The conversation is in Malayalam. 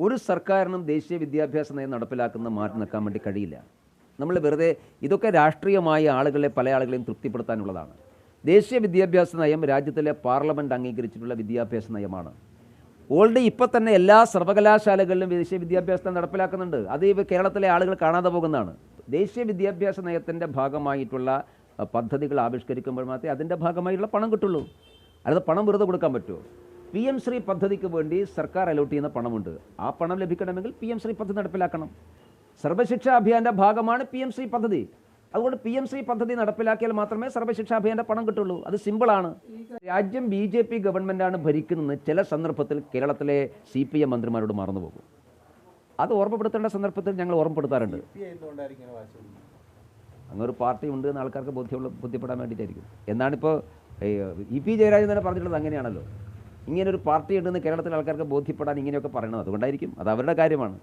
ഒരു സർക്കാരിനും ദേശീയ വിദ്യാഭ്യാസ നയം നടപ്പിലാക്കുന്നത് മാറ്റി നിൽക്കാൻ വേണ്ടി കഴിയില്ല. നമ്മൾ വെറുതെ ഇതൊക്കെ രാഷ്ട്രീയമായ പല ആളുകളെയും തൃപ്തിപ്പെടുത്താനുള്ളതാണ്. ദേശീയ വിദ്യാഭ്യാസ നയം രാജ്യത്തിലെ പാർലമെൻറ്റ് അംഗീകരിച്ചിട്ടുള്ള വിദ്യാഭ്യാസ നയമാണ്. ഓൾറെഡി ഇപ്പോൾ തന്നെ എല്ലാ സർവകലാശാലകളിലും ദേശീയ വിദ്യാഭ്യാസം നടപ്പിലാക്കുന്നുണ്ട്. അത് കേരളത്തിലെ ആളുകൾ കാണാതെ പോകുന്നതാണ്. ദേശീയ വിദ്യാഭ്യാസ നയത്തിൻ്റെ ഭാഗമായിട്ടുള്ള പദ്ധതികൾ ആവിഷ്കരിക്കുമ്പോൾ മാത്രമേ അതിൻ്റെ ഭാഗമായിട്ടുള്ള പണം കിട്ടുള്ളൂ. അല്ലാതെ പണം വെറുതെ കൊടുക്കാൻ പറ്റുമോ? PM ശ്രീ പദ്ധതിക്ക് വേണ്ടി സർക്കാർ അലോട്ട് ചെയ്യുന്ന പണമുണ്ട്. ആ പണം ലഭിക്കണമെങ്കിൽ PM ശ്രീ പദ്ധതി നടപ്പിലാക്കണം. സർവശിക്ഷാ അഭിയാൻ്റെ ഭാഗമാണ് PM ശ്രീ പദ്ധതി. അതുകൊണ്ട് PM ശ്രീ പദ്ധതി നടപ്പിലാക്കിയാൽ മാത്രമേ സർവശിക്ഷാ അഭിയാൻ്റെ പണം കിട്ടുള്ളൂ. അത് സിമ്പിളാണ്. രാജ്യം BJP ഗവൺമെൻറ്റാണ് ഭരിക്കുന്നത് ചില സന്ദർഭത്തിൽ കേരളത്തിലെ CPM മന്ത്രിമാരോട് മറന്നു പോകും. അത് ഓർമ്മപ്പെടുത്തേണ്ട സന്ദർഭത്തിൽ ഞങ്ങൾ ഓർമ്മപ്പെടുത്താറുണ്ട്. അങ്ങനൊരു പാർട്ടി ഉണ്ട് എന്ന് ആൾക്കാർക്ക് ബോധ്യപ്പെടാൻ വേണ്ടിയിട്ടായിരിക്കും. എന്നാണിപ്പോൾ EP ജയരാജൻ തന്നെ പറഞ്ഞിട്ടുള്ളത് അങ്ങനെയാണല്ലോ. ഇങ്ങനൊരു പാർട്ടി ഉണ്ടെന്ന് കേരളത്തിലെ ആൾക്കാർക്ക് ബോധ്യപ്പെടാൻ ഇങ്ങനെയൊക്കെ പറയണത് അതുകൊണ്ടായിരിക്കും. അത് അവരുടെ കാര്യമാണ്.